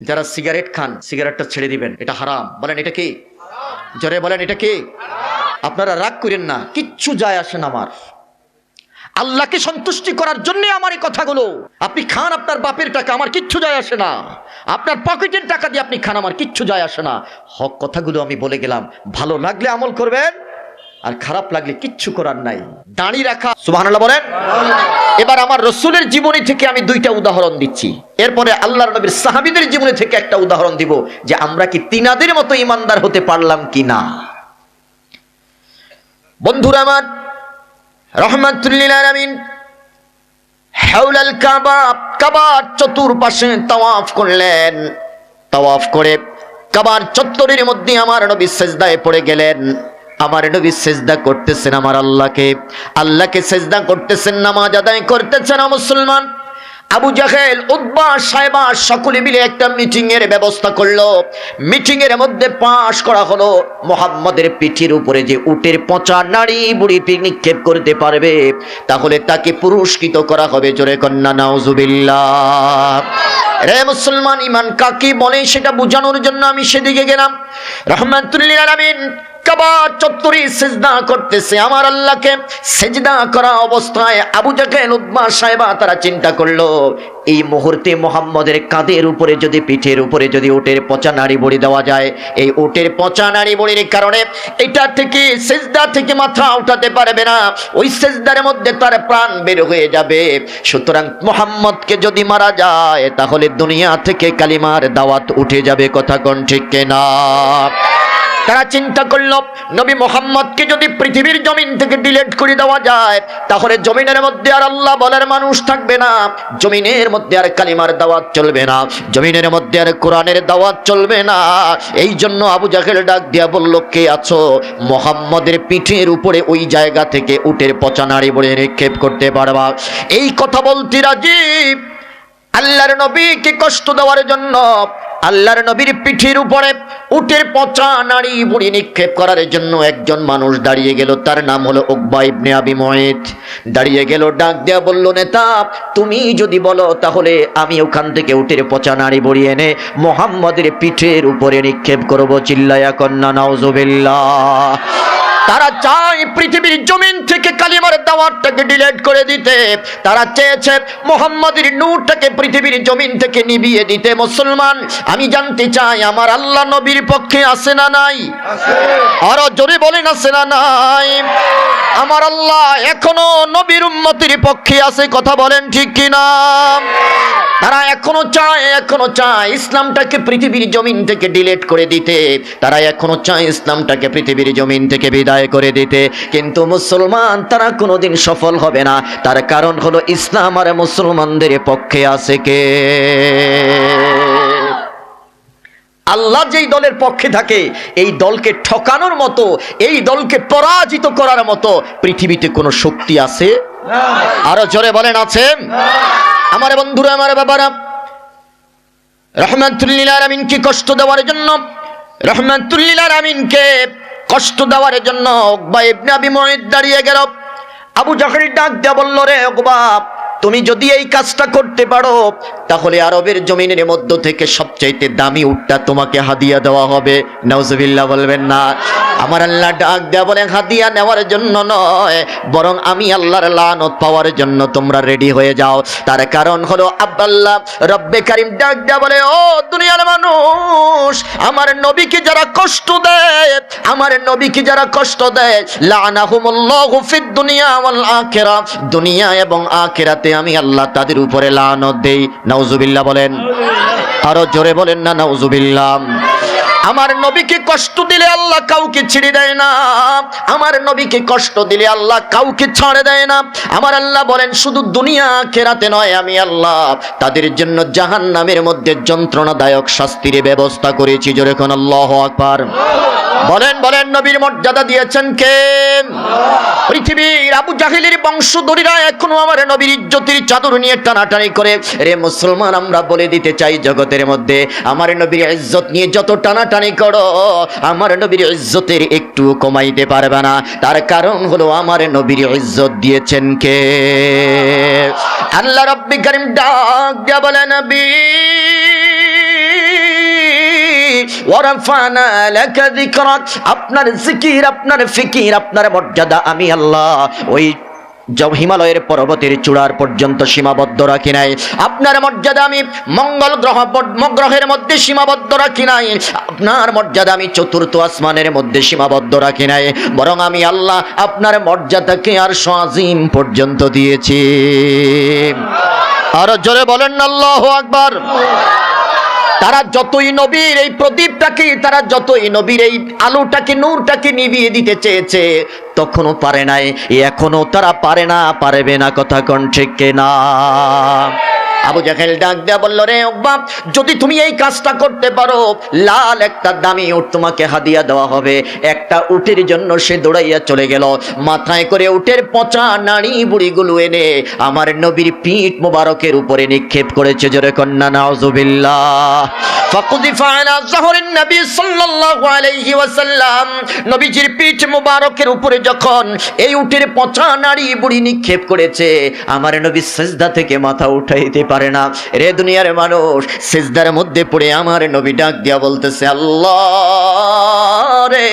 যারা সিগারেট খান সিগারেটটা ছেড়ে দিবেন, এটা হারাম। বলেন এটা কি? জোরে বলেন এটা কি? আপনারা রাগ করেন না, কিচ্ছু যায় আসে না। আমার আল্লাহকে সন্তুষ্টি করার জন্য আমার এই কথাগুলো। আপনি খান আপনার বাপের টাকা, আমার কিচ্ছু যায় আসে না। আপনার পকেটের টাকা দিয়ে আপনি খান, আমার কিচ্ছু যায় আসে না। হক কথাগুলো আমি বলে গেলাম, ভালো লাগলে আমল করবেন, আর খারাপ লাগলে কিচ্ছু করার নাই। দাঁড়ি রাখা, সুবহানাল্লাহ বলেন। এবার আমার রসুলের জীবনী থেকে আমি দুইটা উদাহরণ দিচ্ছি, এরপরে আল্লাহর নবীর সাহাবীদের জীবনী থেকে একটা উদাহরণ দিব, যে আমরা কি তিনাদের মতো ইমানদার হতে পারলাম কি না। বন্ধুরা আমার, রহমাতুল্লিল আলামিন হাওলাল কাবা, কাবার চতুর্পাশে তাওয়াফ করলেন। তাওয়াফ করে কাবার চত্বরের মধ্যে আমার নবী সিজদায় পড়ে গেলেন। আমার নবী সিজদা করতেছেন আমার আল্লাহকে সিজদা করতেছেন, নামাজ আদায় করতেছেন। মুসলমান আবু জাহেল, উতবা, সায়বা সকলে মিলে একটা মিটিং এর ব্যবস্থা করলো। মিটিং এর মধ্যে পাশ করা হলো, মুহাম্মাদের পিঠের উপরে যে উটের পচা নাড়ি বুড়ি নিক্ষেপ করতে পারবে তাহলে তাকে পুরস্কৃত করা হবে। জোরে কন্যা নাউজুবিল্লাহ। রে মুসলমান, ইমান কাকে বলে সেটা বোঝানোর জন্য আমি সেদিকে গেলাম। রহমাতুল্লিল আলামিন কাবার চত্বরে সিজদা করতেছে আমার আল্লাহকে। সিজদা করা অবস্থায় আবু জাহেল, উতবা, সায়বা তারা চিন্তা করলো, এই মুহূর্তে মুহাম্মাদের কাঁধের উপরে যদি, পিঠের উপরে যদি উটের পচা নাড়ি বড়ি দেওয়া যায়, এই উটের পচা নাড়ি বড়ির কারণে এটা থেকে, সিজদা থেকে মাথা উঠাতে পারবে না, ওই সিজদার মধ্যে তার প্রাণ বের হয়ে যাবে। সুতরাং মুহাম্মদকে যদি মারা যায় তাহলে দুনিয়া থেকে কালিমার দাওয়াত উঠে যাবে। কথা কোন ঠিক কিনা? তারা চিন্তা করলো, নবী মুহাম্মদকে যদি পৃথিবীর জমিন থেকে ডিলিট করে দেওয়া যায় তাহলে জমিনের মধ্যে আর আল্লাহ বলার মানুষ থাকবে না, জমিনের মধ্যে আর কালিমার দাওয়াত চলবে না, জমিনের মধ্যে আর কোরআনের দাওয়াত চলবে না। এই জন্য আবু জাহেল ডাক দিয়া বলল, কে আছো মুহাম্মদের পিঠের উপরে ওই জায়গা থেকে উটের পচা নাড়ি বড়ি নিক্ষেপ করতে পারবা? এই কথা বলতে রাজি। আল্লাহর নবীকে কষ্ট দেওয়ার জন্য আল্লাহর নবীর পিঠের উপরে উটের পচা নাড়ি বুড়ি নিক্ষেপ করার জন্য একজন মানুষ দাঁড়িয়ে গেল, তার নাম হলো উকবা ইবনে আবি মুঈত। দাঁড়িয়ে গেল, ডাক দেয়া বলল, নেতা তুমি যদি বলো তাহলে আমি ওখান থেকে উটের পচা নাড়ি বুড়ি এনে মুহাম্মাদের পিঠের উপরে নিক্ষেপ করব। চিল্লায়া কন্না নাউজুবিল্লাহ। তারা চায় পৃথিবীর জমিন থেকে কালিমার দাওয়াতটাকে ডিলিট করে দিতে, তারা চেয়েছে মুহাম্মাদের নূরটাকে পৃথিবীর জমিন থেকে নিভিয়ে দিতে। মুসলমান, আমি জানতে চাই আমার আল্লাহ নবীর পক্ষে আছে না নাই? আরো জোরে বলেন আছে না নাই? আমার আল্লাহ এখনো নবীর উম্মতের পক্ষে আছে। কথা বলেন ঠিক কিনা? তারা এখনো চায় ইসলামটাকে পৃথিবীর জমিন থেকে ডিলিট করে দিতে, তারা এখনো চায় ইসলামটাকে পৃথিবীর জমিন থেকে বিদায় করে দিতে। কিন্তু মুসলমান, তারা কোনোদিন সফল হবে না। তার কারণ হলো ইসলাম আর মুসলমানদের পক্ষে আছে কে? আল্লাহ যেই দলের পক্ষে থাকে, এই দলকে ঠকানোর মতো, এই দলকে পরাজিত করার মতো পৃথিবীতে কোনো শক্তি আছে? আরো জোরে বলেন আছে? আমার বন্ধুরা, আমার বাবারা, রহমাতুল্লিল আলামিনকে কষ্ট দেওয়ার জন্য, রহমাতুল্লিল আলামিনকে কষ্ট দেওয়ার জন্য উকবা ইবনে আবি মুঈত দাঁড়িয়ে গেল। আবু জাহেল ডাক দিয়া বলল, রে উকবা, তুমি যদি এই কাজটা করতে পারো তাহলে আরবের জমিনের মধ্য থেকে সবচাইতে দামি উটটা তোমাকে হাদিয়া দেওয়া হবে। নাউজুবিল্লাহ বলবেন না? আমার আল্লাহ ডাক দেয়া বলে, হাদিয়া নেওয়ার জন্য নয়, বরং আমি আল্লাহর লানত পাওয়ার জন্য তোমরা রেডি হয়ে যাও। তার কারণ হলো আব্বাল্লাহ রব্বে কারীম ডাক দেয়া বলে, ও দুনিয়ার মানুষ, আমার নবীকে যারা কষ্ট দেয়, আমার নবীকে যারা কষ্ট দেয়, লানাহুমুল্লাহু ফিদ দুনিয়া ওয়াল আখিরাহ, দুনিয়া এবং আখিরাতে আমি আল্লাহ তাদের উপরে লানত দেই। নাউজুবিল্লাহ বলেন? আরো জোরে বলেন না নাউজুবিল্লাহ। আমার নবীকে কষ্ট দিলে আল্লাহ কাউকে ছেড়ে দেয় না, আমার নবীকে কষ্ট দিলে আল্লাহ কাউকে ছাড়ে দেয় না। আমার আল্লাহ বলেন, শুধু দুনিয়া আখিরাতে নয়, আমি আল্লাহ তাদের জন্য জাহান্নামের মধ্যে যন্ত্রণাদায়ক শাস্তির ব্যবস্থা করেছি। জোরে কোন আল্লাহু আকবার। বলেন বলেন, নবীর মর্যাদা দিয়েছেন কে? পৃথিবীর আবু জাহেলের বংশধরীরা এখনো আমার নবীর ইজ্জতের চাদর নিয়ে টানাটানি করে। রে মুসলমান, আমরা বলে দিতে চাই, জগতের মধ্যে আমার নবীর ইজ্জত নিয়ে যত টানাটানি করো, আমার নবীর ইজ্জতের একটু কমাইতে পারবে না। তার কারণ হলো আমার নবীর ইজ্জত দিয়েছেন কে? আল্লাহ রাব্বুল কারীম ডাক দিয়া বলে, নবী ওয়া রাফা'না লাকা যিকরাক, আপনার জিকির, আপনার ফিকির, আপনার মর্যাদা আমি আল্লাহ ওই হিমালয়ের পর্বতের চূড়ার পর্যন্ত সীমাবদ্ধ রাখি নাই। আপনার মর্যাদা আমি মঙ্গল গ্রহের মধ্যে সীমাবদ্ধ রাখি নাই। আপনার মর্যাদা আমি চতুর্থ আসমানের মধ্যে সীমাবদ্ধ রাখি নাই, বরং আমি আল্লাহ আপনার মর্যাদাকে আরশ আজিম পর্যন্ত দিয়েছি। আরো জোরে বলেন না আল্লাহু আকবার। তারা যতই নবীর এই প্রদীপটাকে, তারা যতই নবীর এই আলোটাকে, নূরটাকে নিভিয়ে দিতে চেয়েছে, তখনও পারে নাই, এখনো তারা পারে না, পারবে না। কথা কোন ঠিক কিনা? আবু জাহেল ডাক দেয়া বলল, রে উকবা, যদি তুমি এই কাজটা করতে পারো, লাল একটা দামি উট তোমাকে হাদিয়া দেওয়া হবে। একটা উটের জন্য সে দৌড়াইয়া চলে গেল, মাথায় করে উটের পচা নাড়ি বুড়িগুলো এনে আমার নবীর পিঠ মোবারকের উপরে নিক্ষেপ করেছে। জোরে কন্যা নাউজুবিল্লাহ। ফাকুযিফা আলা যাহরিন নবী সাল্লাল্লাহু আলাইহি ওয়াসাল্লাম, নবীজির পিঠ মোবারকের উপরে যখন এই উটের পচা নাড়ি বুড়ি নিক্ষেপ করেছে, আমার নবী সিজদা থেকে মাথা উঠাইতে পারে না। রে দুনিয়ার মানুষ, সিজদার মধ্যে পড়ে আমার নবী ডাক দিয়া বলতেছে, আল্লাহ রে,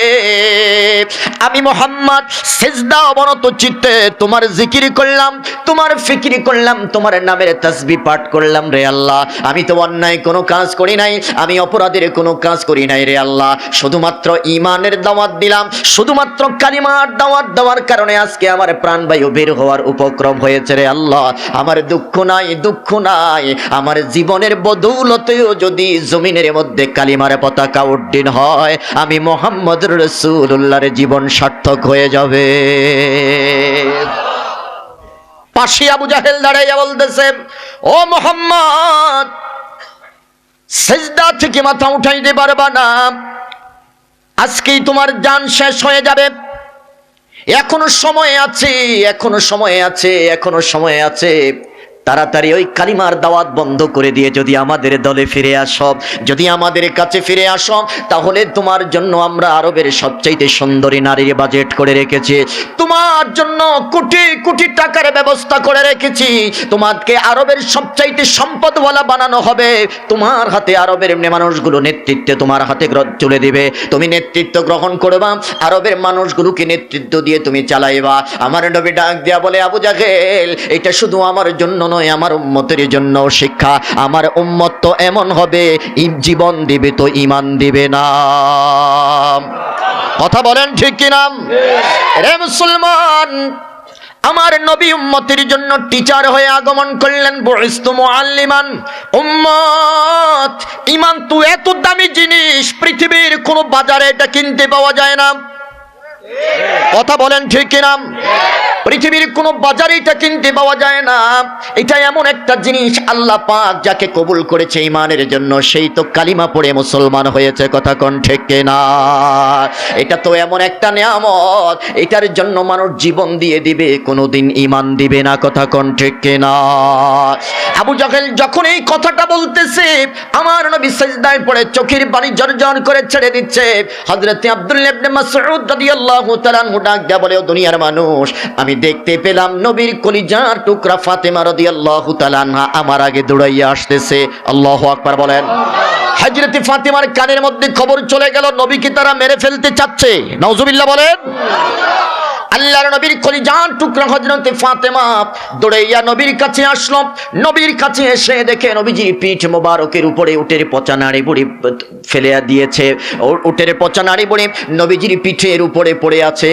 আমি মুহাম্মদ সিজদা অবনত চিত্তে তোমার জিকির করলাম, তোমার ফিকির করলাম, তোমার নামের তাসবিহ পাঠ করলাম। রে আল্লাহ, আমি তো অন্যায় কোনো কাজ করি নাই, আমি অপরাধের কোনো কাজ করি নাই। রে আল্লাহ, শুধুমাত্র ঈমানের দাওয়াত দিলাম, শুধুমাত্র কালিমার দাওয়াত দেওয়ার কারণে আজকে আমার প্রাণবায়ু বের হওয়ার উপক্রম হয়েছে। রে আল্লাহ, আমার দুঃখ নাই, দুঃখ নাই, আমার জীবনের বদৌলতেও যদি জমিনের মধ্যে কালিমার পতাকা উড্ডীন হয়, আমি মুহাম্মদুর রাসূলুল্লাহর জীবন সার্থক হয়ে যাবে। পাশে আবু জাহেল দাঁড়াইয়া বলতেছে, ও মুহাম্মদ, সিজদা থেকে মাথা উঠাইতে পারবা না, আজকেই তোমার জান শেষ হয়ে যাবে। এখনো সময় আছে, এখনো সময় আছে, এখনো সময় আছে। তাড়াতাড়ি ওই কালিমার দাওয়াত বন্ধ করে দিয়ে যদি আমাদের দলে ফিরে আসো, যদি আমাদের কাছে ফিরে আসো, তাহলে তোমার জন্য আমরা আরবের সবচাইতে সুন্দরী নারীর বাজেট করে রেখেছি, তোমার জন্য কোটি কোটি টাকার ব্যবস্থা করে রেখেছি, তোমাকে আরবের সবচাইতে সম্পদওয়ালা বানানো হবে, তোমার হাতে আরবের মানুষগুলো নেতৃত্বে তোমার হাতে তুলে দিবে, তুমি নেতৃত্ব গ্রহণ করবা, আরবের মানুষগুলোকে নেতৃত্ব দিয়ে তুমি চালাইবা। আমার নবী ডাক দিয়া বলে, আবু জাহেল, এটা শুধু আমার জন্য নয়, আমার উম্মতের জন্য শিক্ষা। আমার উম্মত তো এমন হবে, জীবন দিবে তো ঈমান দিবে না। কথা বলেন ঠিক কিনা? রে মুসলমান, আমার নবী উম্মতের জন্য টিচার হয়ে আগমন করলেন। বুইস্তু মুআল্লিমান। উম্মত, ঈমান তো এত দামি জিনিস, পৃথিবীর কোনো বাজারে এটা কিনতে পাওয়া যায় না। কথা বলেন ঠিক কিনা? পৃথিবীর কোনো বাজারে এটা কিনতে পাওয়া যায় না। এটা এমন একটা জিনিস, আল্লাহ পাক যাকে কবুল করেছে ঈমানের জন্য, সেই তো কালিমা পড়ে মুসলমান হয়েছে। কথা কোন ঠিক কিনা? এটা তো এমন একটা নিয়ামত, এটার জন্য মানুষ জীবন দিয়ে দিবে, কোনোদিন ঈমান দিবে না। কথা কোন ঠিক কিনা? আবু জাহেল যখন এই কথাটা বলতেছে, আমার নবী সিজদায় পড়ে চোখের পানি ঝরঝর করে ছেড়ে দিচ্ছে। হযরত আব্দুল্লাহ ইবনে মাসউদ রাদিয়াল্লাহু তাআলা ডাক দেয়া বলে, ও দুনিয়ার মানুষ, আমি দেখতে পেলাম নবীর কলিজার টুকরা ফাতেমা রাদিয়াল্লাহু তাআলা আনহা আমার আগে দৌড়াইয়া আসতেছে। আল্লাহু আকবার বলেন। হযরত ফাতেমার কানের মধ্যে খবর চলে গেল, নবীকে তারা মেরে ফেলতে চাচ্ছে। নাউজুবিল্লাহ বলেন। আল্লাহর নবীর কলিজার টুকরা হযরত ফাতেমা দৌড়াইয়া নবীর কাছে আসলো। নবীর কাছে এসে দেখে নবীজির পিঠ মোবারকের উপরে উটের পচা নাড়ি বুড়ি ফেলে দিয়েছে। উটের পচা নাড়ি বুড়ি নবীজির পিঠের উপরে পড়ে আছে।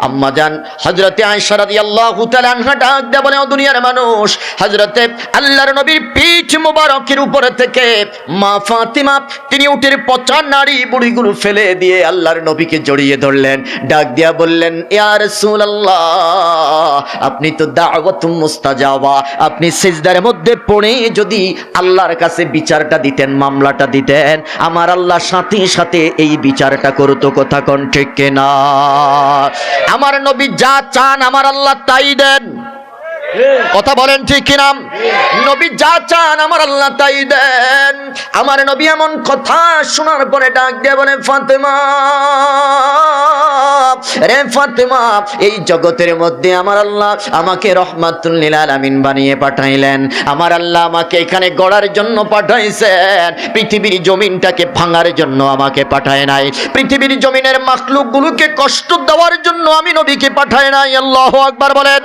আম্মা জান হযরতে আয়েশা রাদিয়াল্লাহু তাআলা আনহা ডাক দেয়া বলে, ও দুনিয়ার মানুষ, হযরতে আল্লাহর নবীর পিঠ মোবারকের উপরে থেকে মা ফাতেমা তিনি উটের পচা নাড়ি বুড়িগুলো ফেলে দিয়ে আল্লাহর নবীকে জড়িয়ে ধরলেন। ডাক দিয়া বললেন, ইয়া রাসূলুল্লাহ, আপনি তো দাওয়াতুম মুস্তাজাবা, আপনি সিজদার মধ্যে পড়ে যদি আল্লাহর কাছে বিচারটা দিতেন, মামলাটা দিতেন, আমার আল্লাহ সাথে সাথে এই বিচারটা করতো। কথা কোন ঠিক কিনা? আমার নবী যা চান আমার আল্লাহ তাই দেন। কথা বলেন ঠিক কিনা? নবী যা চান আমার আল্লাহ তাই দেন। আমার নবী এমন কথা শোনার পরে ডাক দিয়ে বলে, ফাতেমা রে ফাতেমা, এই জগতের মধ্যে আমার আল্লাহ আমাকে রহমাতুল লিল আলামিন বানিয়ে পাঠাইলেন। আমার আল্লাহ আমাকে এখানে গড়ার জন্য পাঠাইছেন, পৃথিবীর জমিনটাকে ভাঙার জন্য আমাকে পাঠায় নাই। পৃথিবীর জমিনের মাখলুকগুলোকে কষ্ট দেওয়ার জন্য আমি নবীকে পাঠায় নাই। আল্লাহু আকবার বলেন।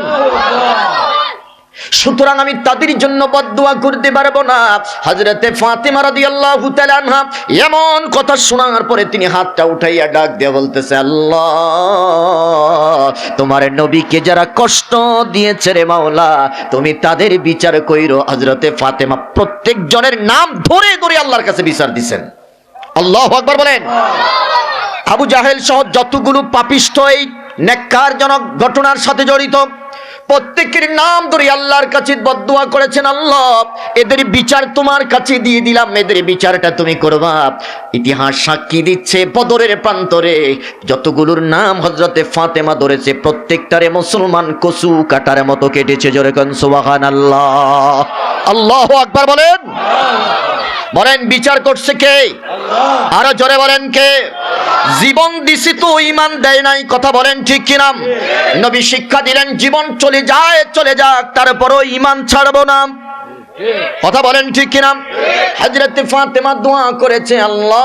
সুতরাং আমি তাদের জন্য বদদুয়া করতে পারবো না। হযরতে ফাতেমা রাদিয়াল্লাহু তাআলা আনহা এমন কথা শোনার পরে তিনি হাতটা উঠাইয়া ডাক দিয়ে বলতেছে, আল্লাহ, তোমার নবীকে যারা কষ্ট দিয়েছে রে মাওলা, তুমি তাদের বিচার কইরো। হযরতে ফাতেমা প্রত্যেক জনের নাম ধরে ধরে আল্লাহর কাছে বিচার দিবেন। আল্লাহু আকবার বলেন। আবু জাহেল সহ যতগুলো পাপিষ্ঠ এই নেককারজনক ঘটনার সাথে জড়িত প্রত্যেকের নাম ধরে আল্লাহর কাছে বদদুয়া করেছেন, আল্লাহ, এদের বিচার তোমার কাছে দিয়ে দিলাম, এদের বিচারটা তুমি করবা। ইতিহাস সাক্ষী দিচ্ছে বদরের প্রান্তরে যতগুলোর নাম হযরতে ফাতেমা ধরেছে প্রত্যেকটারে মুসলমান কচু কাটার মতো কেটেছে। জোরে কোন সুবহানাল্লাহ। আল্লাহু আকবার বলেন। বলেন বিচার করছে কে? আরো জোরে বলেন কে? জীবন দিছি তো ঈমান দেয় নাই। কথা বলেন ঠিক কিনা? নবী শিক্ষা দিলেন জীবন চলে যায় চলে যাক, তারপরও ঈমান ছাড়বো না। কথা বলেন ঠিক কিনা? হযরত ফাতেমা দোয়া করেছে, আল্লাহ,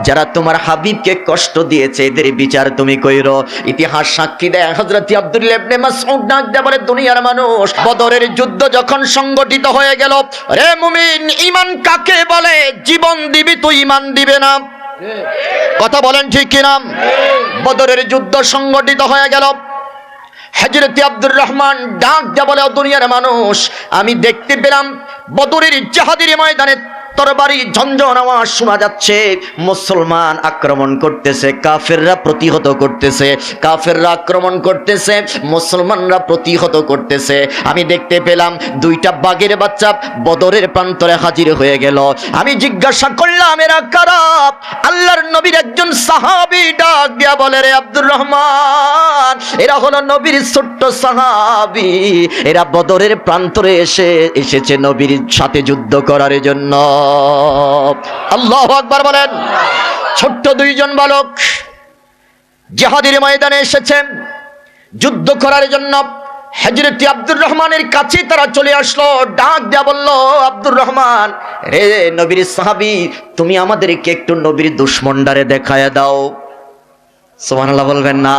যারা তোমার হাবিবকে কষ্ট দিয়েছে এদের বিচার তুমি কইরো। ইতিহাস সাক্ষী দেয় হযরত আব্দুল্লাহ ইবনে মাসউদ ডাক দিয়ে বলে, দুনিয়ার মানুষ, বদরের যুদ্ধ যখন সংগঠিত হয়ে গেল, রে মুমিন, ঈমান কাকে বলে? জীবন দিবি তো ঈমান দিবে না। কথা বলেন ঠিক কিনা? বদরের যুদ্ধ সংগঠিত হয়ে গেল। হযরত আব্দুর রহমান ডাক দিয়ে বলে, দুনিয়ার মানুষ, আমি দেখতে পেলাম বদরের জিহাদের ময়দানে তরবারি ঝনঝন আওয়াজ শোনা যাচ্ছে। মুসলমান আক্রমণ করতেছে, কাফেররা প্রতিহত করতেছে, কাফেররা আক্রমণ করতেছে, মুসলমানরা প্রতিহত করতেছে। আমি দেখতে পেলাম দুইটা বাঘের বাচ্চা বদরের প্রান্তরে হাজির হয়ে গেল। আমি জিজ্ঞাসা করলাম, এরা কারা? আল্লাহর নবীর একজন সাহাবী ডাক দিয়া বলে, রে আব্দুর রহমান, এরা হলো নবীর ছোট্ট সাহাবী, এরা বদরের প্রান্তরে এসেছে নবীর সাথে যুদ্ধ করার জন্য। আল্লাহু আকবার বলেন। ছোট্ট দুইজন বালক জিহাদের ময়দানে এসেছেন যুদ্ধ করার জন্য। হযরত আব্দুর রহমানের কাছে তারা চলে আসলো, ডাক দেয়া বলল, আব্দুর রহমান, রে নবীর সাহাবী, তুমি আমাদেরকে একটু নবীর দুশমনডারে দেখায়া দাও। সুবহানাল্লাহ বলবেন না?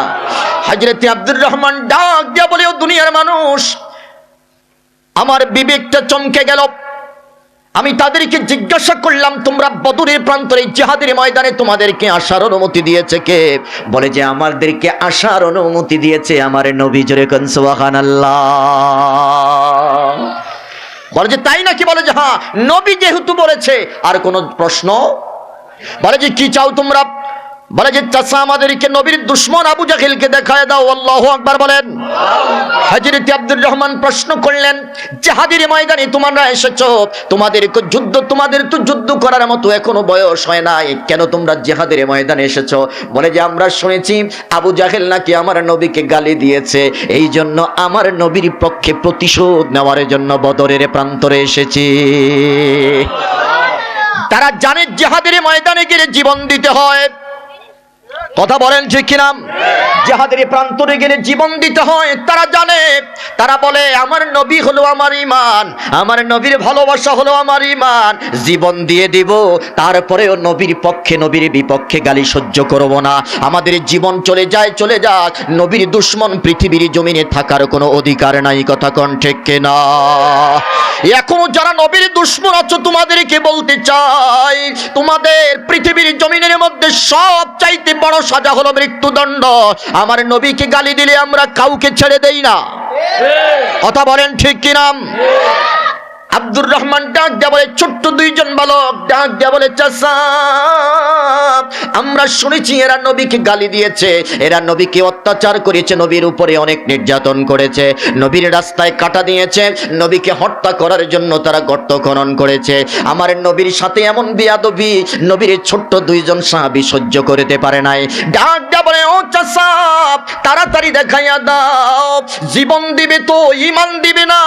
হযরত আব্দুর রহমান ডাক দেয়া বলে, ও দুনিয়ার মানুষ, আমার বিবেকটা চমকে গেল। আমি তাদেরকে জিজ্ঞাসা করলাম, তোমরা বদরের প্রান্তরে জিহাদের ময়দানে তোমাদেরকে আসার অনুমতি দিয়েছে কে? বলে যে আমাদেরকে আসার অনুমতি দিয়েছে আমার নবী। জোরে কোন সুবহানাল্লাহ। বলে যে তাই নাকি? বলে যে হ্যাঁ, নবী যেহেতু বলেছে আর কোনো প্রশ্ন। বলে যে কি চাও তোমরা? বলে যে চাচা, আমাদেরকে নবীর দুশমন আবু জাহেলকে দেখায় দাও। আল্লাহু আকবার বলেন। হযরত আব্দুর রহমান প্রশ্ন করলেন, জিহাদের ময়দানে তোমরা এসেছো, তোমাদের তো যুদ্ধ করার মতো এখনো বয়স হয় নাই, কেন তোমরা জিহাদের ময়দানে এসেছো? বলে যে আমরা শুনেছি আবু জাহেল নাকি আমার নবীকে গালি দিয়েছে, এই জন্য আমার নবীর পক্ষে প্রতিশোধ নেওয়ার জন্য বদরের প্রান্তরে এসেছি। তারা জানে জিহাদের ময়দানে গেলে জীবন দিতে হয়। কথা বলেন ঠিক কিনা? জিহাদের প্রান্তরে গেলে জীবন দিতে হয় তারা জানে। তারা বলে, আমার নবী হলো আমার ঈমান, আমার নবীর ভালোবাসা হলো আমার ঈমান, জীবন দিয়ে দিব, তারপরেও নবীর পক্ষে নবীর বিপক্ষে গালি সহ্য করব না। আমাদের জীবন চলে যায় চলে যাক, নবীর দুশমন পৃথিবীর জমিনে থাকার কোনো অধিকার নাই। কথা কোন ঠিক কিনা? এখনো যারা নবীর দুশমন আছো, তোমাদেরকে বলতে চাই, তোমাদের পৃথিবীর জমিনের মধ্যে সব চাইতে বড় সাজা হলো মৃত্যুদণ্ড। আমার নবীকে গালি দিলে আমরা কাউকে ছেড়ে দেই না। কথা বলেন ঠিক কিনা? আব্দুর রহমান ডাক দিয়া বলে, ছোট্ট দুইজন বালক ডাক দিয়া বলে, চাচা, আমরা শুনেছি এরা নবীকে গালি দিয়েছে, এরা নবীকে অত্যাচার করেছে, নবীর উপরে অনেক নির্যাতন করেছে, নবীর রাস্তায় কাটা দিয়েছে, নবীকে হত্যা করার জন্য তারা গর্ত খনন করেছে। আমার নবীর সাথে এমন বেয়াদবি নবীর ছোট্ট দুইজন সাহাবী সহ্য করতে পারে নাই। ডাক দিয়া বলে, ও চাচা, তাড়াতাড়ি দেখাইয়া দাও, জীবন দিবে তো ঈমান দিবে না।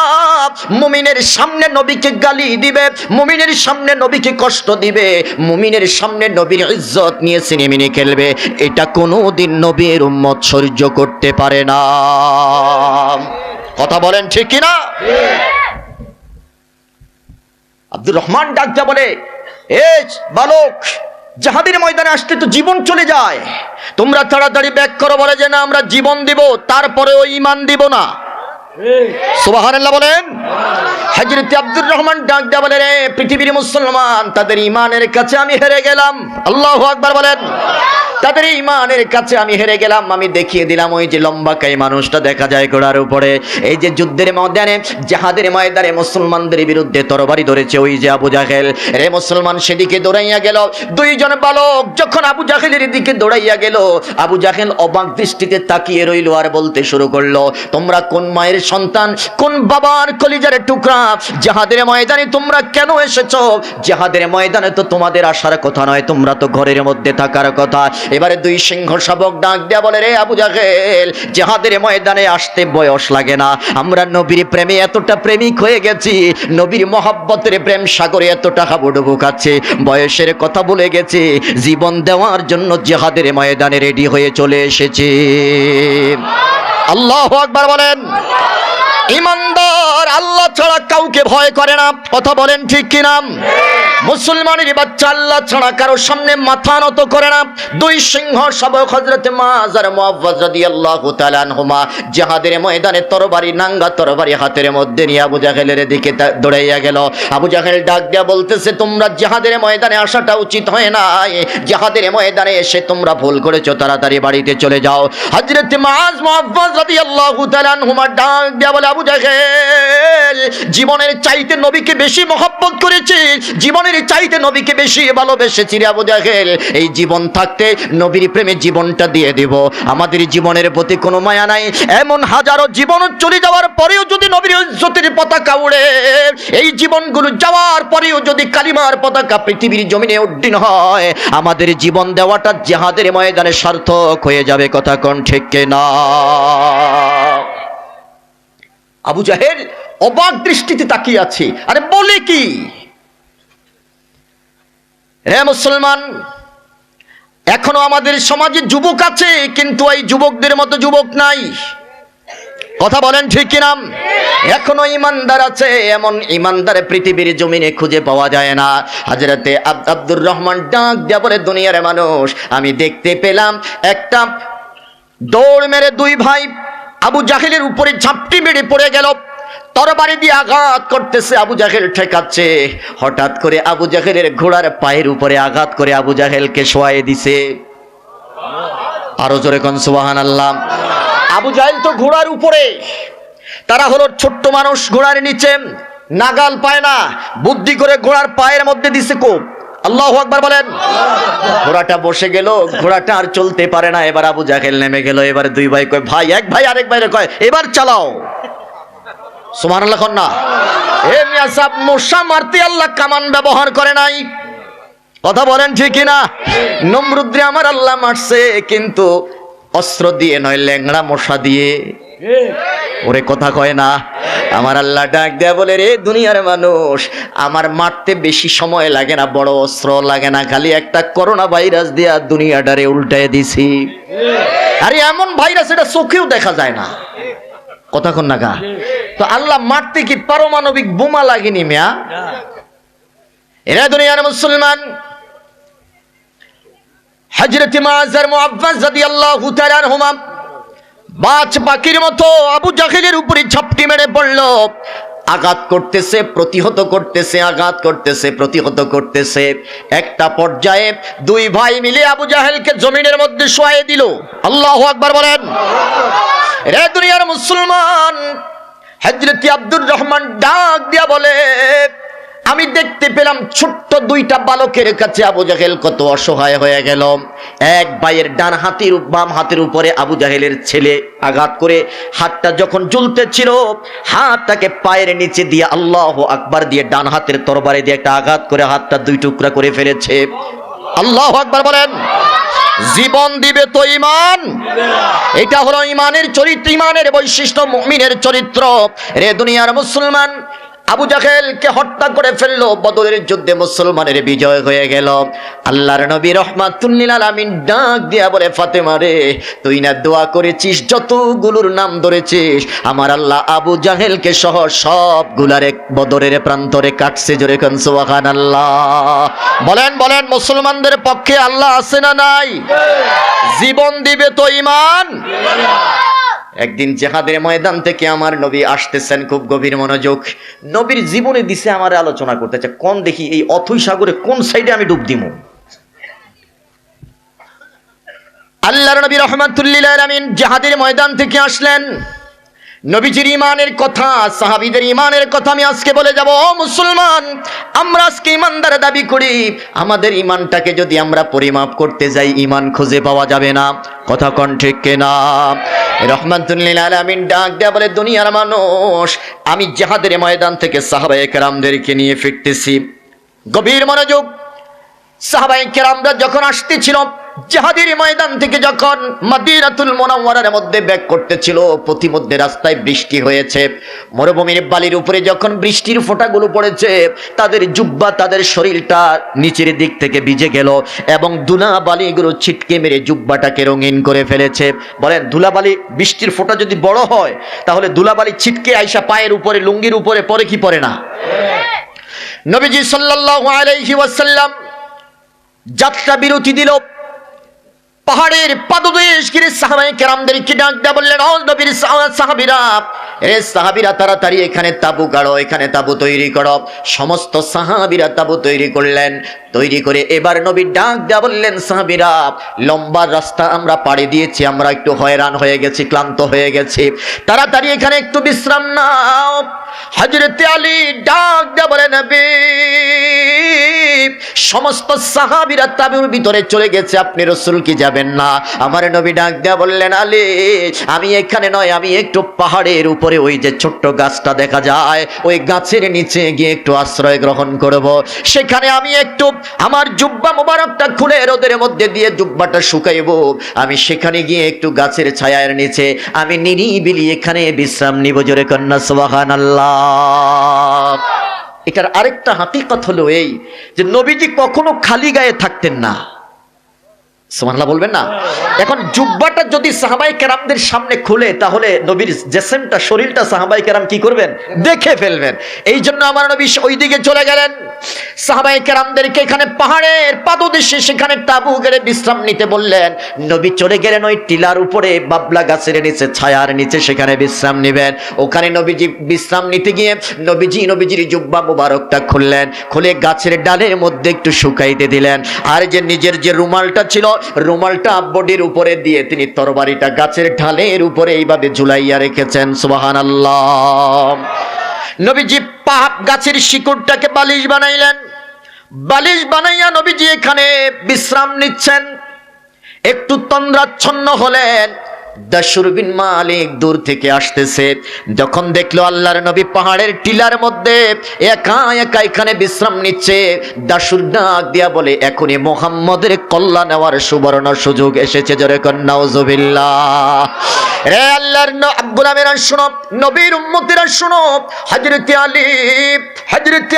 মুমিনের সামনে নবীকে গালি দিবে, মুমিনের সামনে নবীকে কষ্ট দিবে, মুমিনের সামনে নবীর ইজ্জত নিয়ে সিনেমিনি খেলবে, এটা কোনোদিন নবীর উম্মত সহ্য করতে পারে না। কথা বলেন ঠিক কিনা? আব্দুর রহমান ডাকতে বলে, এ বালক, জিহাদের ময়দানে আসতে তো জীবন চলে যায়, তোমরা তাড়াতাড়ি ব্যাক করো। বলে যে না, আমরা জীবন দিব, তারপরেও ঈমান দিব না। সুবহানাল্লাহ বলেন। হযরত আব্দুর রহমান ডাক দেয়া বলে, রে পৃথিবীর মুসলমান, তাদের ঈমানের কাছে আমি হেরে গেলাম। আল্লাহু আকবার বলেন। তাদের ঈমানের কাছে আমি হেরে গেলাম। আমি দেখিয়ে দিলাম, ওই যে লম্বাকাই মানুষটা দেখা যায় ঘোড়ার উপরে, এই যে যুদ্ধের ময়দানে, জিহাদের ময়দানে মুসলমানদের বিরুদ্ধে তরবারি ধরেছে, ওই যে আবু জাহেল। রে মুসলমান সেদিকে দৌড়াইয়া গেল। দুইজন বালক যখন আবু জাহেলের দিকে দৌড়াইয়া গেল, আবু জাহেল অবাক দৃষ্টিতে তাকিয়ে রইল আর বলতে শুরু করলো, তোমরা কোন মায়ের সন্তান, কোন বাবার কলিজার টুকরা, জিহাদের ময়দানে তোমরা কেন এসেছো? জিহাদের ময়দানে তো তোমাদের আসার কথা নয়, তোমরা তো ঘরের মধ্যে থাকার কথা। এবারে দুই সিংহ শাবক ডাক দেয়া বলে, রে আবু জাহেল, জিহাদের ময়দানে আসতে বয়স লাগে না, আমরা নবীর প্রেমে এতটা প্রেমিক হয়ে গেছি, নবীর মহব্বতের প্রেম সাগরে এতটা হাবুডুবু খাচ্ছে, বয়সের কথা ভুলে গেছি, জীবন দেওয়ার জন্য জিহাদের ময়দানে রেডি হয়ে চলে এসেছি। আল্লাহু আকবার বলেন। ঈমানদার আল্লাহ ছাড়া কাউকে ভয় করে না। কথা বলেন ঠিক কিনা? মুসলমানের বাচ্চা আল্লাহ ছাড়া কারো সামনে মাথা নত করে না। দুই সিংহ শাবক হযরত মুআয আর মুআওয়াজ রাদিয়াল্লাহু তাআলা আনহুমা জিহাদের ময়দানে তরবারি, নাঙ্গা তরবারি হাতের মধ্যে নিয়ে আবু জাহেলের দিকে দৌড়াইয়া গেল। আবু জাহেল ডাক দিয়া বলতেছে, তোমরা জিহাদের ময়দানে আসাটা উচিত হয় না, জিহাদের ময়দানে এসে তোমরা ভুল করেছো, তাড়াতাড়ি বাড়িতে চলে যাও। হযরত মুআয মুআওয়াজ রাদিয়াল্লাহু তাআলা আনহুমা ডাক দিয়া বলে, আবু জাহেল, জীবনের চাইতে নবীকে বেশি মহব্বত করেছি, জীবনের চাইতে নবীকে বেশি ভালোবেসেছি রে আবু জাহেল। এই জীবন থাকতে নবীর প্রেমে জীবনটা দিয়ে দেব। আমাদের জীবনের প্রতি কোনো মায়া নাই, এমন হাজারো জীবন চলে যাওয়ার পরেও যদি নবীর ইজ্জতের পতাকা উড়ে, এই জীবনগুলো যাওয়ার পরেও যদি কালিমার পতাকা পৃথিবীর জমিনে উড্ডীন হয়, আমাদের জীবন দেওয়াটা জিহাদের ময়দানে সার্থক হয়ে যাবে। কথা কোন ঠিক না? আবু জাহেল অবাক দৃষ্টিতে তাকিয়ে আছে। আরে বলে কি? রে মুসলমান, এখনো আমাদের সমাজে যুবক আছে, কিন্তু এই যুবকদের মতো যুবক নাই। কথা বলেন ঠিক কিনা? এখনো ইমানদার আছে, এমন ইমানদার পৃথিবীর জমিনে খুঁজে পাওয়া যায় না। হযরতে আব্দুর রহমান ডাক দিয়া বলে, দুনিয়ার মানুষ, আমি দেখতে পেলাম একটা দৌড় মেরে দুই ভাই আবু জাহেলের উপরে ঝাপটি মেরে পড়ে গেল, তরবারি দিয়ে আঘাত করতেছে, আবু জাহেল ঠেকাচ্ছে। হঠাৎ করে আবু জাহেলের ঘোড়ার পায়ের উপরে আঘাত করে আবু জাহেলকে শোয়ায়ে দিছে। আরো জোরে কোন সুবহানাল্লাহ। আবু জাহেল তো ঘোড়ার উপরে, তারা হলো ছোট্ট মানুষ, ঘোড়ার নিচে নাগাল পায় না, বুদ্ধি করে ঘোড়ার পায়ের মধ্যে দিছে কোপ। আল্লাহু আকবার বলেন। ঘোড়াটা বসে গেল, ঘোড়াটা আর চলতে পারে না। এবার আবু জাহেল নেমে গেল। এবার দুই ভাই কয়, ভাই, এক ভাই আরেক ভাইরে কয়, এবার চালাও। সুবহানাল্লাহ না? এ মিয়া সাহেব, মশা মারতে আল্লাহ কামান ব্যবহার করে নাই। কথা বলেন ঠিক কিনা? নমরুদরে আমার আল্লাহ মারছে, কিন্তু অস্ত্র দিয়ে নয়, ল্যাংড়া মশা দিয়ে। ওরে কথা কয় না। আমার আল্লাহ ডাক দেয়া বলে, রে দুনিয়ার মানুষ, আমার মারতে বেশি সময় লাগে না, বড় অস্ত্র লাগে না, খালি একটা করোনা ভাইরাস দিয়া দুনিয়াটারে উল্টায় দিছি। আরে এমন ভাইরাস, এটা চোখেও দেখা যায় না। কথা কন না গা? তো আল্লাহ মারতে কি পারমাণবিক বোমা লাগেনি মিয়া? এরা দুনিয়ার মুসলমান। হযরত মুআয আর মুআওয়াজ রাদিয়াল্লাহু তাআলা আনহুমা বাজ পাখির মতো আবু জাহেলের উপরে ঝাপটি মেরে পড়ল। আঘাত করতেছে, প্রতিহত করতেছে, আঘাত করতেছে, প্রতিহত করতেছে। একটা পর্যায়ে দুই ভাই মিলে আবু জাহেলকে জমিনের মধ্যে শোয়ায়ে দিল। আল্লাহু আকবার বলেন। রে দুনিয়ার মুসলমান, হযরত আব্দুর রহমান ডাক দিয়া বলে, আমি দেখতে পেলাম ছোট্ট দুইটা বালকের কাছে আবু জাহেল কত অসহায় হয়ে গেল। এক ভাইয়ের ডান হাতের বাম হাতের উপরে আবু জাহেলের ছেলে আঘাত করে হাতটা যখন ঝুলতেছিল, হাতটাকে পায়ের নিচে দিয়ে আল্লাহু আকবার দিয়ে ডান হাতের তরবারি দিয়ে একটা আঘাত করে হাতটা দুই টুকরা করে ফেলেছে। আল্লাহু আকবার বলেন। জীবন দিবে তো ঈমান। এটা হলো ঈমানের চরিত্র, ঈমানের বৈশিষ্ট্য, মুমিনের চরিত্র। রে দুনিয়ার মুসলমান, আবু জাহেলকে হত্যা করে ফেললো। বদরের যুদ্ধে মুসলমানের বিজয় হয়ে গেল। আল্লাহর নবী রাহমাতুল লিল আলামিন ডাক দিয়া বলে, ফাতেমা রে, তুই না দোয়া করেছিস, যতগুলোর নাম ধরেছিস, আমার আল্লাহ আবু জাহেলকে সহ সবগুলার এক বদরের প্রান্তরে কাটছে। জোরে কোন সুবহানাল্লাহ। বলেন বলেন, মুসলমানদের পক্ষে আল্লাহ আছে না নাই? জীবন দিবে তো ঈমান। একদিন জিহাদের ময়দান থেকে আমার নবী আসতেছেন, খুব গভীর মনোযোগ। নবীর জীবনে দিছে আমার আলোচনা করতেছে, কোন দেখি এই অথৈ সাগরে কোন সাইডে আমি ডুব দিমু। আল্লাহর নবী রাহমাতুল লিল আলামিন জিহাদের ময়দান থেকে আসলেন। নবীজির ঈমানের কথা, সাহাবীদের ঈমানের কথা আমি আজকে বলে যাব। ও মুসলমান, আমরা আজকে ঈমানদার দাবি করি, আমাদের ঈমানটাকে যদি আমরা পরিমাপ করতে যাই, ঈমান খুঁজে পাওয়া যাবে না। কথা কোন ঠিক কিনা? রাহমাতুল লিল আলামিন ডাক দেয়া বলে, দুনিয়ার মানুষ, আমি জিহাদের ময়দান থেকে সাহাবায়ে কেরামদেরকে নিয়ে ফিরতেছি। গভীর মনোযোগ। সাহাবায়ে কেরামরা যখন আসতেছিল জিহাদের ময়দান থেকে, যখন মদিনাতুল মুনাওয়ারার মধ্যে ব্যাক করতেছিল, প্রতিমধ্যে রাস্তায় বৃষ্টি হয়েছে। মরুভূমির বালির উপরে যখন বৃষ্টির ফোঁটাগুলো পড়েছে, তাদের জুব্বা, তাদের শরীরটা নিচের দিক থেকে ভিজে গেল এবং ধুলাবালিগুলো ছিটকে মেরে জুব্বাটাকে রঙিন করে ফেলেছে। বলেন, ধুলাবালি, বৃষ্টির ফোঁটা যদি বড় হয় তাহলে ধুলাবালি ছিটকে আইসা পায়ের উপরে, লুঙ্গির উপরে পড়ে কি পড়ে না? নবীজি সাল্লাল্লাহু আলাইহি ওয়াসাল্লাম যাত্রা বিরতি দিল। পাহাড়ের পাদদেশ ঘিরে সাহাবায়ে কেরামদেরকে ডাক দেয়া বললেন, ও নবীর সাহাবীরা, রে সাহাবীরা, তাড়াতাড়ি এখানে তাঁবু গাড়ো, এখানে তাঁবু তৈরি করো। সমস্ত সাহাবীরা তাঁবু তৈরি করলেন। তৈরি করে এবার নবী ডাক দেয়া বললেন, সাহাবীরা, লম্বা রাস্তা আমরা পাড়ি দিয়েছি, আমরা একটু হয়রান হয়ে গেছি, ক্লান্ত হয়ে গেছি, তাড়াতাড়ি এখানে একটু বিশ্রাম নাও। হযরতে আলী ডাক দেয়া বলে, নবী, সমস্ত সাহাবীরা তাঁবুর ভিতরে চলে গেছে, আপনি রাসূল কি যাবেন না? আমার নবী ডাক দেয়া বললেন, আলী, আমি এখানে নয়, আমি একটু পাহাড়ের উপরে ওই যে ছোট্ট গাছটা দেখা যায়, ওই গাছের নিচে গিয়ে একটু আশ্রয় গ্রহণ করব। সেখানে আমি একটু আমার জুব্বা মোবারকটা খুলে রোদের মধ্যে দিয়ে জুব্বাটা শুকাইব। আমি সেখানে গিয়ে একটু গাছের ছায়ার নিচে আমি নিরিবিলি এখানে বিশ্রাম নিব। জোরে কন্যা সুবহানাল্লাহ। এটার আরেকটা হাকিকত হলো এই যে নবীজি কখনো খালি গায়ে থাকতেন না। সুবহানাল্লাহ বলবেন না? এখন জুব্বাটা যদি সাহাবায়ে কেরামদের সামনে খুলে, তাহলে নবীর জিসমটা, শরীরটা সাহাবায়ে কেরাম কি করবেন? দেখে ফেলবেন। এই জন্য আমার নবী ওই দিকে চলে গেলেন। সাহাবায়ে কেরামদেরকে এখানে পাহাড়ের পাদদেশে সেখানে তাঁবু গেড়ে বিশ্রাম নিতে বললেন। নবী চলে গেলেন ওই টিলার উপরে, বাবলা গাছের নিচে, ছায়ার নিচে, সেখানে বিশ্রাম নেবেন। ওখানে নবীজি বিশ্রাম নিতে গিয়ে নবীজির জুব্বা মুবারকটা খুললেন, খুলে গাছের ডালের মধ্যে একটু শুকাইতে দিলেন। আর যে নিজের যে রুমালটা ছিল, রুমালটা বডির উপরে দিয়ে তিনি তরবারিটা গাছের ঢালের উপরে এইভাবে ঝুলাইয়া রেখেছেন। সুবহানাল্লাহ। নবীজি গাছের শিকড়টাকে বালিশ বানাইলেন। বালিশ বানাইয়া নবীজি এখানে বিশ্রাম নিচ্ছেন। একটু তন্দ্রাচ্ছন্ন হলেন। দাসুর বিন মালিক দূর থেকে আসতেছে। যখন দেখলো আল্লাহর নবী পাহাড়ের টিলার মধ্যে একা একা এখানে বিশ্রাম নিচ্ছে, দাসুর ডাক দিয়া বলে, এখনই মুহাম্মদের কল্লা নেওয়ার সুবর্ণ সুযোগ এসেছে। জোরে কর নাউজুবিল্লাহ। রে আল্লাহর গোলামেরা শুনো, নবীর উম্মতেরা শুনো, হযরতে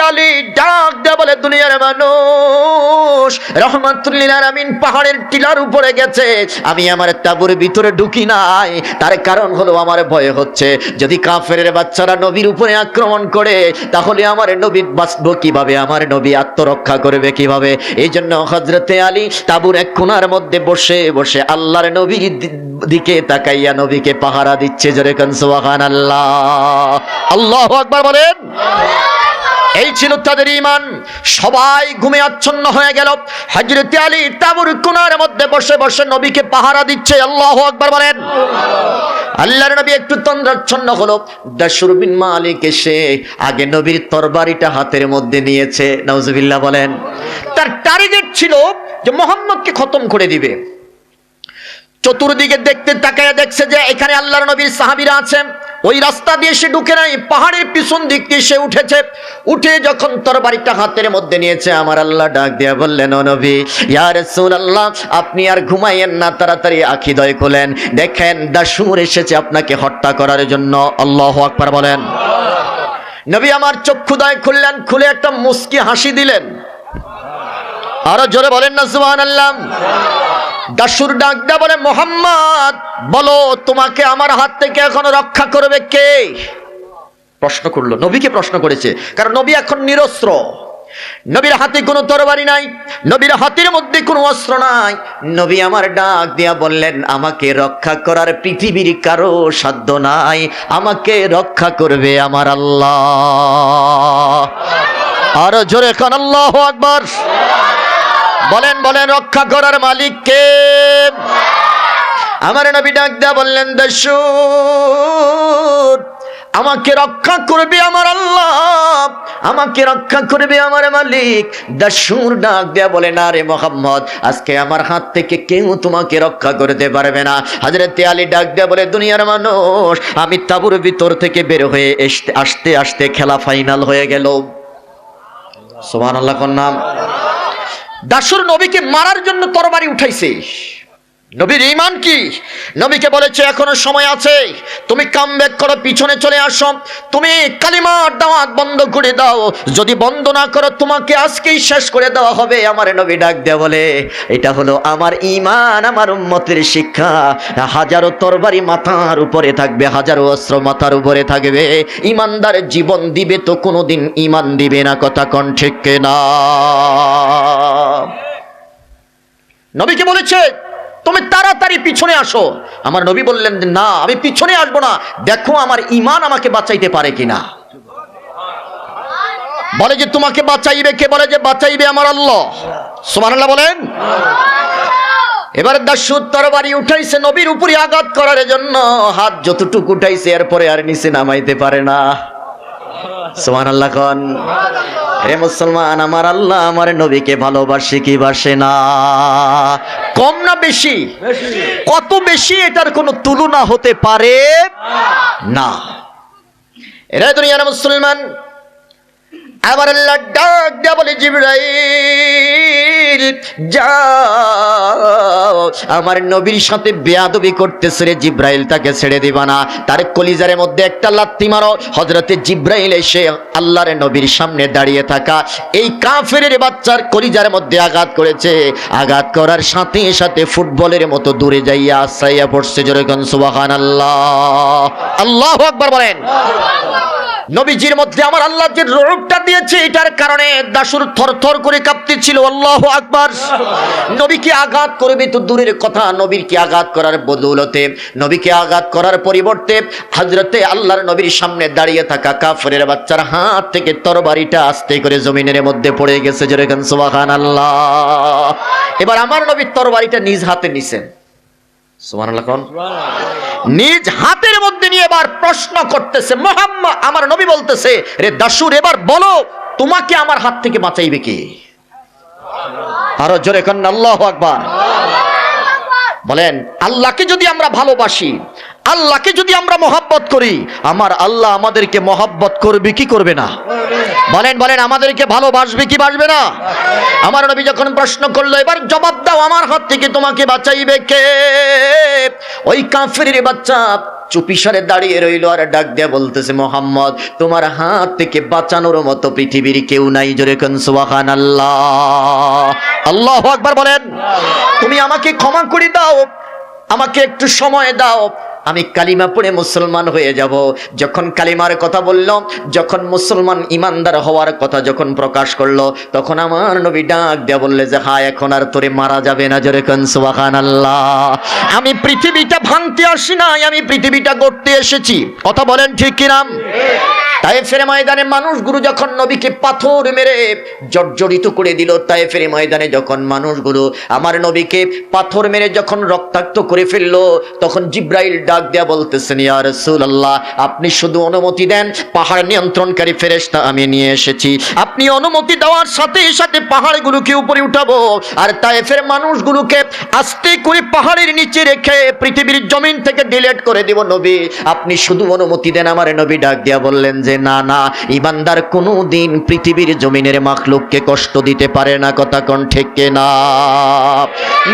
আলী ডাক দেয়া বলে, দুনিয়ার মানুষ, রাহমাতুল লিল আলামিন পাহাড়ের টিলার উপরে গেছে, আমি আমার তাঁবুর ভিতরে ঢুকি নাই। তার কারণ হলো আমার ভয় হচ্ছে, যদি কাফেরের বাচ্চারা নবীর উপরে আক্রমণ করে, তাহলে আমার নবী বাঁচবো কিভাবে, আমার নবী আত্মরক্ষা করবে কিভাবে? এই জন্য হযরতে আলী তাঁবুর এক কোণার মধ্যে বসে বসে আল্লাহর নবীর দিকে তাকাইয়া নবীকে পাহারা দিচ্ছে। জোরে কোন সুবহানাল্লাহ। আল্লাহু আকবার বলেন। এই ছিল তাদের ঈমান। সবাই ঘুমে আচ্ছন্ন হয়ে গেল। হযরতে আলী তাঁবুর কোণার মধ্যে বসে বসে নবীকে পাহারা দিচ্ছে। আল্লাহু আকবার বলেন। আল্লাহর নবী একটু তন্দ্রাচ্ছন্ন হলো। দাসুর বিন মালিক এসে আগে নবীর তরবারিটা হাতের মধ্যে নিয়েছে। নাউজুবিল্লাহ বলেন। তার টার্গেট ছিল যে মুহাম্মদকে খতম করে দিবে। চতুর্দিকে দেখতে তাকায় দেখছে যে এখানে আল্লাহর নবীর সাহাবীরা আছে। ওই রাস্তা দিয়ে সে ঢুকে নাই, পাহাড়ের পিছন দিক দিয়ে সে উঠেছে। উঠে যখন তরবারিটা হাতের মধ্যে নিয়েছে, আমার আল্লাহ ডাক দিয়া বললেন, ও নবী, ইয়া রাসূলুল্লাহ, আপনি আর ঘুমাইয়েন না, তাড়াতাড়ি আখিদয় খোলেন, দেখেন দাসুর এসেছে আপনাকে হত্যা করার জন্য। আল্লাহু আকবার বলেন। নবী আমার চক্ষুদয় খুললেন, খুলে একটা মুস্কি হাসি দিলেন। আরো জোরে বলেন না সুবহানাল্লাহ। দাসুর ডাক দেয়া বলে, মুহাম্মদ বলো তোমাকে আমার হাত থেকে এখন রক্ষা করবে কে? প্রশ্ন করলো, নবীকে প্রশ্ন করেছে, কারণ নবী এখন নিরস্ত্র। নবীর হাতে কোনো তরবারি নাই, নবীর হাতের মধ্যে কোনো অস্ত্র নাই। নবী আমার ডাক দিয়া বললেন, আমাকে রক্ষা করার পৃথিবীর কারো সাধ্য নাই, আমাকে রক্ষা করবে আমার আল্লাহ। আরো জোরে কান আল্লাহু আকবার। বলেন বলেন, রক্ষা করার মালিক কে? আমার নবী ডাক দেয়া বললেন, দাসুর আমাকে রক্ষা করবে আমার আল্লাহ, আমাকে রক্ষা করবে আমার মালিক। দাসুর ডাক দেয়া বলে, না রে মুহাম্মদ, আজকে আমার হাত থেকে কেউ তোমাকে রক্ষা করতে পারবে না। হযরত আলী ডাক দেয়া বলে, দুনিয়ার মানুষ, আমি তাঁবুর ভিতর থেকে বের হয়ে আসতে আসতে খেলা ফাইনাল হয়ে গেল। সুবহানাল্লাহ কোন নাম। দাসুর নবীকে মারার জন্য তরবারি উঠাইছে। নবীর ঈমান কি? নবীকে বলেছে এখনো সময় আছে, তুমি কামব্যাক করো, পিছনে চলে আসো, তুমি কালিমার দাওয়াত বন্ধ করে দাও, যদি বন্ধ না করো তোমাকে আজকেই শেষ করে দেওয়া হবে। আমার নবী ডাক দেয়া বলে, এটা হলো আমার ঈমান, আমার উম্মতের শিক্ষা। হাজারো তরবারি মাথার উপরে থাকবে, হাজারো অস্ত্র মাথার উপরে থাকবে, ঈমানদার জীবন দিবে তো কোনোদিন ঈমান দিবে না। কথা কোন ঠিক না? নবীকে বলেছে তুমি তাড়াতাড়ি পিছনে আসো। আমার নবী বললেন, না আমি পিছনে আসবো না, দেখো আমার ঈমান আমাকে বাঁচাইতে পারে কিনা। বলে যে তোমাকে বাঁচাইবে কে? বলে যে বাঁচাইবে আমার আল্লাহ। সুবহানাল্লাহ বলেন। এবার দাসুর তরবারি উঠাইছে নবীর উপরে আঘাত করার জন্য, হাত যতটুকু উঠাইছে এরপরে আর নিচে নামাইতে পারে না। সুবহানাল্লাহ কোন। হে মুসলমান, আমার আল্লাহ আমার নবীকে ভালোবাসে কি বাসে না? কম না বেশি? কত বেশি, এটার কোনো তুলনা হতে পারে না। এরা দুনিয়ার মুসলমান। আবার আল্লাহ ডাক দেয়া বলে, জিবরাইল যাও, আমার নবীর সাথে বেয়াদবি করতেছে রে জিবরাইল, তাকে ছেড়ে দিবা না, তার কলিজার মধ্যে একটা লাথি মারো। হযরতে জিবরাইল এসে আল্লাহর নবীর সামনে দাঁড়িয়ে থাকা এই কাফেরের বাচ্চার কলিজার মধ্যে আঘাত করেছে। আঘাত করার সাথে সাথে ফুটবলের মতো দূরে যাইয়া আশ্রাইয়া পড়ছে। জোরে কোন সুবহানাল্লাহ। আল্লাহু আকবার বলেন। নবীজির মধ্যে আমার আল্লাহ যে রূপটা দিয়েছে, এটার কারণে দাসুর থরথর করে কাঁপতেছিল। আল্লাহু আকবার। নবীকে আঘাত করবে তো দূরের কথা, নবীকে আঘাত করার বদৌলতে, নবীকে আঘাত করার পরিবর্তে হযরতে আল্লাহর নবীর সামনে দাঁড়িয়ে থাকা কাফেরের বাচ্চার হাত থেকে তরবারিটা আস্তে করে জমিনের মধ্যে পড়ে গেছে। জোরে গান সুবহানাল্লাহ। এবার আমার নবীর তরবারিটা নিজ হাতে নিছেন। সুবহানাল্লাহ কোন। নিজ হাতের মধ্যে নিয়ে এবার প্রশ্ন করতেছে মুহাম্মদ। আমার নবী বলতেছে, রে দাসুর এবার বলো তোমাকে আমার হাত থেকে বাঁচাইবে কে? আরো জোরে কোন আল্লাহু আকবার। বলেন, আল্লাহকে যদি আমরা ভালোবাসি, আল্লাহকে যদি আমরা মহব্বত করি, আমার আল্লাহ আমাদেরকে মহব্বত করবে কি করবে না? বলেন বলেন, আমাদেরকে ভালোবাসবে কি বাসবে না? আমার নবী যখন প্রশ্ন করলো, এবার জবাব দাও, আমার হাত থেকে তোমাকে বাঁচাইবে কে? ওই কাফেরের বাচ্চা চুপিসারে দাঁড়িয়ে রইল আর ডাক দিয়ে বলতেছে, মুহাম্মদ তোমার হাত থেকে বাঁচানোর মতো পৃথিবীর কেউ নাই। জোরে কোন সুবহানাল্লাহ। আল্লাহু আকবার বলেন। তুমি আমাকে ক্ষমা করে দাও, আমাকে একটু সময় দাও, আমি কালিমা পড়ে মুসলমান হয়ে যাব। যখন কালিমার কথা বলল, যখন মুসলমান ইমানদার হওয়ার কথা যখন প্রকাশ করলো, তখন আমার নবী ডাক দেয়া বললে যে, হ্যাঁ এখন আর তোরে মারা যাবে না। জোরে কোন সুবহানাল্লাহ। আমি পৃথিবীটা ভাঙতে আসি নাই, আমি পৃথিবীটা গড়তে এসেছি। কথা বলেন ঠিক কিনা? তায়েফের ময়দানে মানুষগুলো যখন নবীকে পাথর মেরে জর্জরিত করে দিল, তায়েফের ময়দানে যখন মানুষগুলো আমার নবীকে পাথর মেরে যখন রক্তাক্ত করে ফেললো, তখন জিবরাইল ডাক দেয়া বলতেছেন, ইয়া রাসূলুল্লাহ আপনি শুধু অনুমতি দেন, পাহাড় নিয়ন্ত্রণকারী ফেরেশতা আমি নিয়ে এসেছি, আপনি অনুমতি দেওয়ার সাথে সাথে পাহাড়গুলোকে উপরে উঠাবো আর তায়েফের মানুষগুলোকে আস্তে করে পাহাড়ের নিচে রেখে পৃথিবীর জমিন থেকে ডিলিট করে দেব। নবী আপনি শুধু অনুমতি দেন। আমার নবী ডাক দেয়া বললেন যে, না না, ইমানদার কোনোদিন পৃথিবীর জমিনের মাখলুককে কষ্ট দিতে পারে না। কথা কোন ঠিক না?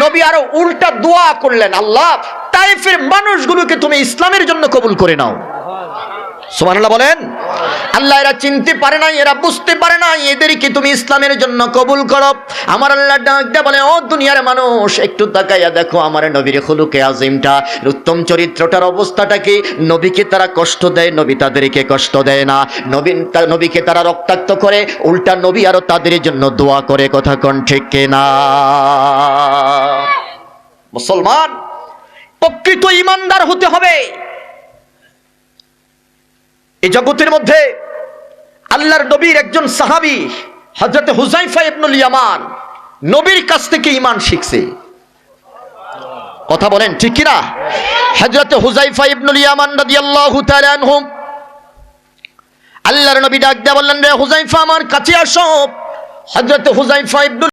নবী আরো উল্টা দোয়া করলেন, আল্লাহ তায়েফের মানুষগুলোকে তুমি ইসলামের জন্য কবুল করে নাও। সুবহানাল্লাহ বলেন। আল্লাহ এরা চিনতে পারে নাই, এরা বুঝতে পারে নাই, এদেরকে তুমি ইসলামের জন্য কবুল করো। আমার আল্লাহ ডাক দিয়ে বলে, ও দুনিয়ার মানুষ, একটু তাকাইয়া দেখো আমার নবীর খুলুকে আজিমটা, উত্তম চরিত্রটার অবস্থাটা কি। নবীকে তারা কষ্ট দেয়, নবী তাদেরকে কষ্ট দেয় না। নবীকে তারা রক্তাক্ত করে, উল্টা নবী আরো তাদের জন্য দোয়া করে। কথা কোন ঠিক কিনা? মুসলমান প্রকৃত ঈমানদার হতে হবে। এই জগতের মধ্যে আল্লাহর নবীর একজন সাহাবী হযরত হুযায়ফা ইবনুল ইয়ামান নবীর কাছ থেকে ঈমান শিখছে। কথা বলেন ঠিক কি না? হযরত হুযায়ফা ইবনুল ইয়ামান রাদিয়াল্লাহু তাআলা আনহু, আল্লাহর নবী ডাক দিয়ে বললেন, রে হুযায়ফা আমার কাছে আসো। হযরত হুযায়ফা ইবনুল